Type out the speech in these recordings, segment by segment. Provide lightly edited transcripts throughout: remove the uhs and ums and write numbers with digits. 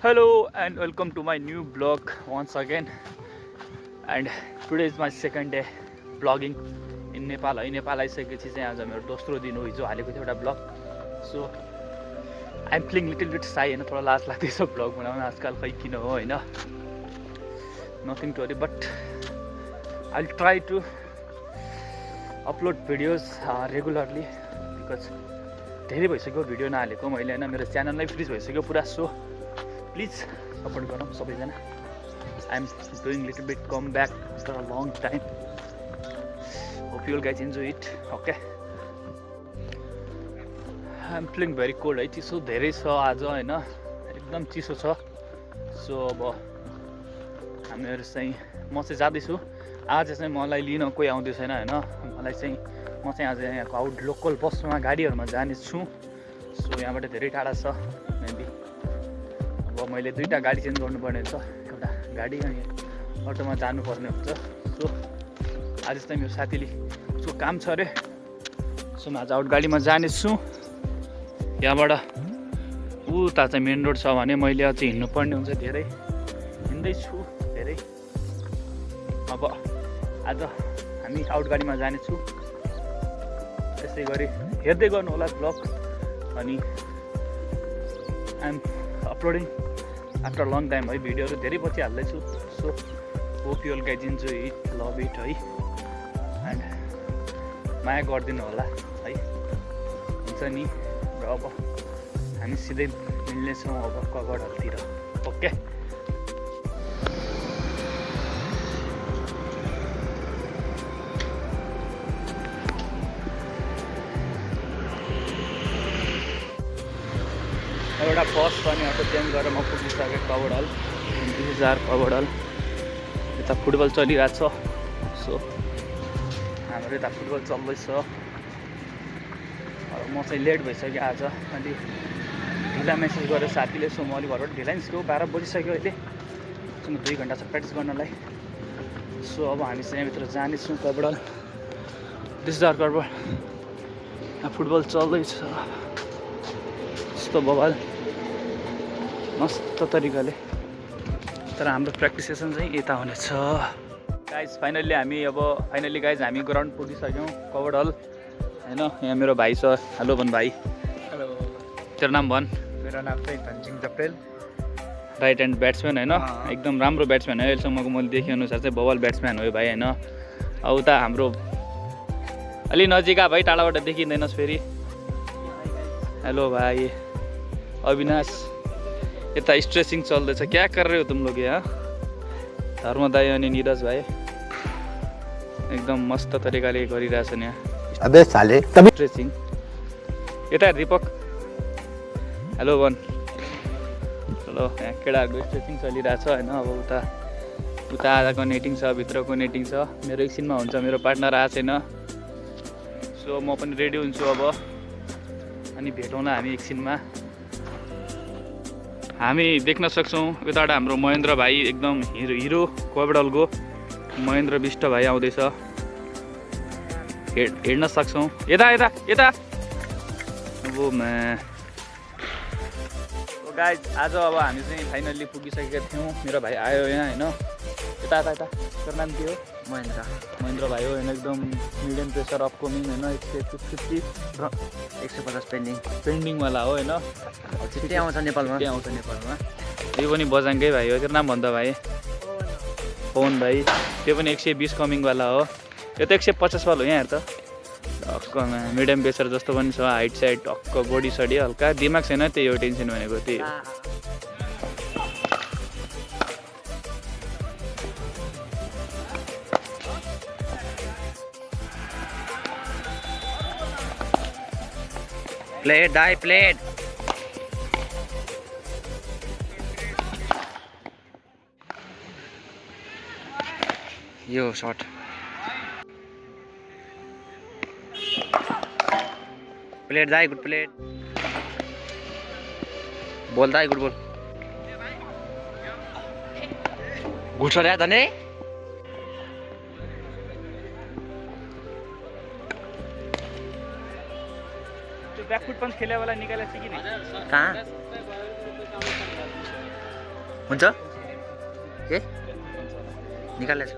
Hello and welcome to my new vlog once again. And today is my second day vlogging in Nepal. Nepal आइसकेपछि चाहिँ आज मेरो दोस्रो दिन हो. हिजो हालेको थियो एउटा vlog. So I am feeling little bit shy हैन, थोडा लाज लाग्दैछ भ्लग बनाउन आजकल, खै किन हो हैन. Nothing to worry, but I will try to upload videos regularly because धेरै भइसक्यो भिडियो नहालेको मैले हैन. मेरो च्यानललाई फ्रिज भइसक्यो पुरा. सो प्लिज सपोर्ट गरौँ सबैजना. I am doing little bit come back after a long time. Hope you guys enjoy it. Okay, I am feeling very cold है. चिसो धेरै छ आज हैन, एकदम चिसो छ. सो अब हामीहरू चाहिँ म चाहिँ जाँदैछु. आज चाहिँ मलाई लिन कोही आउँदै छैन हैन. मलाई चाहिँ म चाहिँ आज यहाँको आउट लोकल बसमा गाडीहरूमा जानेछु. सो यहाँबाट धेरै टाढा छ. मेबी अब मैले दुईवटा गाडी चेन्ज गर्नुपर्ने हुन्छ. एउटा गाडी अनि अटोमा जानुपर्ने हुन्छ. सो आज चाहिँ मेरो साथीले उसको काम छ अरे. सो म आज आउट गाडीमा जानेछु. यहाँबाट उता चाहिँ मेन रोड छ भने मैले अझै हिँड्नुपर्ने हुन्छ. धेरै हिँड्दैछु धेरै. अब आज हामी आउट गाडीमा जानेछु. त्यसै गरी हेर्दै गर्नु होला भ्लग. अनि I'm uploading after long time है. भिडियोहरू धेरै पछि हाल्दैछु. So hope you guys enjoy it, love it है. एन्ड माया गरिदिनु होला है. हुन्छ नि. र अब हामी सिधै मिल्नेछौँ अब कगडहरूतिर. ओके, एउटा बस अनि अटो चेन्ज गरेर म पुगिसकेँ covered hall. This is our covered hall. यता फुटबल चलिरहेछ. सो हाम्रो यता फुटबल चल्दैछ. म चाहिँ लेट भइसक्यो आज. अलि ढिला मेसेज गरेर साथीले. सो म अलिक घरबाट ढिला निस्क्यो. 12 बजिसक्यो अहिले. सो म 2 घन्टा छ प्र्याक्टिस गर्नलाई. सो अब हामी चाहिँ यहाँभित्र जानेछौँ covered hall. This is our covered hall. यहाँ फुटबल चल्दैछ यस्तो बवाल मस्त तरिकाले. तर हाम्रो प्र्याक्टिस सेसन चाहिँ यता हुनेछ. गाइज फाइनल्ली गाइज हामी ग्राउन्ड पुगिसक्यौँ कवडल हैन. यहाँ मेरो भाइ छ. हेलो भन भाइ. हेलो, तेरो नाम भन. मेरो नाम चाहिँ धनसिंह जप्रेल. राइट ह्यान्ड ब्याट्सम्यान हैन. एकदम राम्रो ब्याट्सम्यान हो. अहिलेसम्मको मैले देखेअनुसार चाहिँ बबल ब्याट्सम्यान हो भाइ हैन. अब उता हाम्रो अलि नजिक भाइ, टाढाबाट देखिँदैनस् फेरि. हेलो भाइ अविनाश. यता स्ट्रेचिङ चल्दैछ. क्या कर रहे हो तुम लोग यहाँ? धर्मदाई अनि निरज भाइ एकदम मस्त तरिकाले गरिरहेछन् यहाँ. अबे साले स्ट्रेचिङ. यता दीपक हेलो भन. हेलो. यहाँ केटाहरूको स्ट्रेचिङ चलिरहेछ होइन. अब उता आधाको नेटिङ छ, भित्रको नेटिङ छ. मेरो एकछिनमा हुन्छ. मेरो पार्टनर आएको छैन. सो म पनि रेडी हुन्छु अब. अनि भेटौँला हामी एकछिनमा. हामी देख्न सक्छौँ यताबाट हाम्रो महेन्द्र भाइ, एकदम हिरो कवडलको महेन्द्र विष्ट भाइ आउँदैछ. हेर्न सक्छौँ. यता यता यता ओ म्या. गाइज आज अब हामी चाहिँ फाइनल्ली पुगिसकेका थियौँ. मेरो भाइ आयो यहाँ होइन. यता यता यता. तेरो नाम के हो? महेन्द्र भाइ हो होइन. एकदम मिडियम प्रेसर अपकमिङ होइन. 150 150 पेन्डिङवाला हो होइन. छिट्टै आउँछ नेपालमा. यो पनि बजाङकै भाइ हो. तेरो नाम भन्दा भाइ? पवन भाइ. त्यो पनि 120 कमिङवाला हो. यो त 150 वाला हो. यहाँ हेर त टक्कमा मिडियम प्रेसर जस्तो पनि छ. हाइट साइड टक्क, बडी सडी हल्का. दिमाग छैन त्यही हो टेन्सन भनेको. त्यही प्लेट डाई प्लेट. यो शॉट प्लेट दाई. Good plate. बोल दाई. गुड बोल. घुस रहा था ने. बैकफुट पंच खेले वाला निकाला कि नहीं? कहाँ? हुन्छ के निकाल्दैछ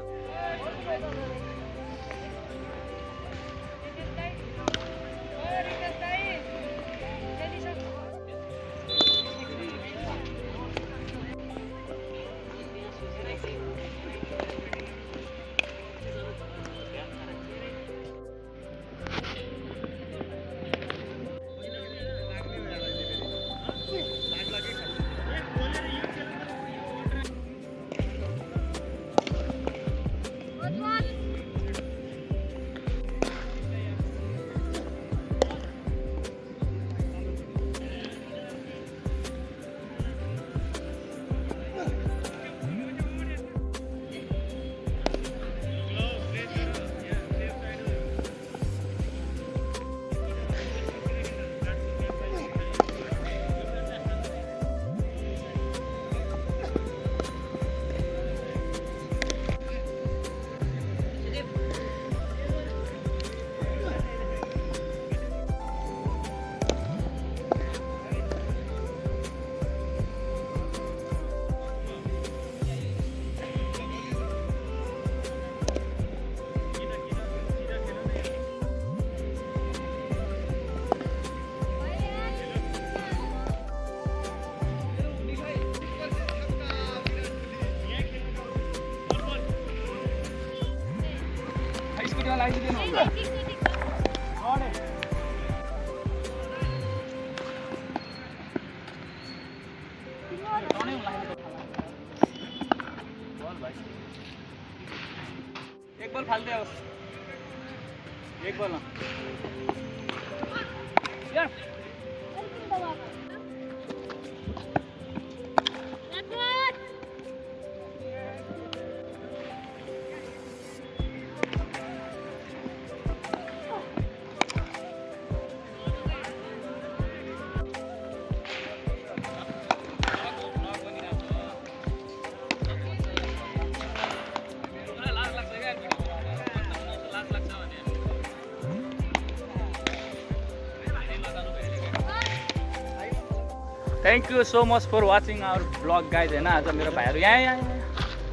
एक बॉल फाल्दै आओस् एक बॉल यार thank you so much for watching our vlog guys होइन आज मेरो भाइहरू यहाँ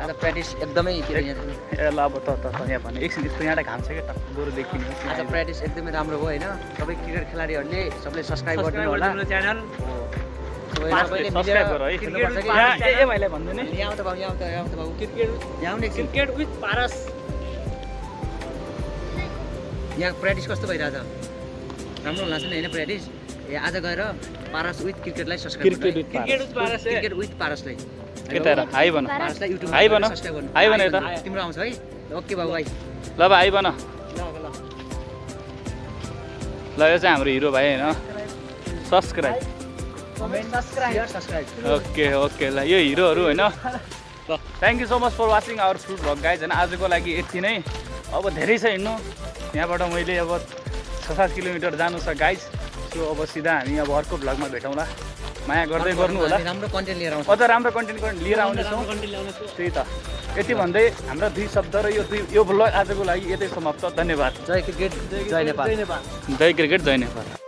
आज प्र्याक्टिस एकदमै ए ल अब त यहाँ भने एकछिन यस्तो यहाँ घाम छ क्या टक्क गोरु देखिने आज प्र्याक्टिस एकदमै राम्रो भयो होइन सबै क्रिकेट खेलाडीहरूले सबले सब्सक्राइब गरिदिनु होला च्यानल सबैले सब्सक्राइब गर है ए भाइलाई भन्नु नि यहाँ आउँदा बाबु यहाँ आउँदा बाबु यहाँ आउने एकछिन क्रिकेट विथ पारस यहाँ प्र्याक्टिस कस्तो भइरहेछ राम्रो होला नि होइन प्र्याक्टिस ए आज गएर पारस विथ क्रिकेटलाई सब्सक्राइब क्रिकेट विथ पारसलाई हाई भन पारसलाई युट्युब हाई भन सब्सक्राइब गर्नु हाई भन यता तिम्रो आउँछ है ओके बाबु भाइ ल भाइ हाई भन ल ल यो चाहिँ हाम्रो हिरो भाइ होइन सब्सक्राइब सब्सक्राइब ओके ओके ल यो हिरोहरू होइन ल thank you so much for watching our food vlog guys होइन आजको लागि यति नै अब धेरै छ हिँड्नु यहाँबाट मैले अब 6-7 किलोमिटर जानु छ गाइज सो अब सिधा हामी अब अर्को भ्लगमा भेटौँला माया गर्दै गर्नु होला राम्रो कन्टेन्ट लिएर आउँछ अझ राम्रो कन्टेन्ट लिएर आउनेछौँ त्यही त यति भन्दै हाम्रा 2 शब्द र यो भ्लग आजको लागि यतै समाप्त धन्यवाद जय क्रिकेट जय नेपाल जय क्रिकेट जय नेपाल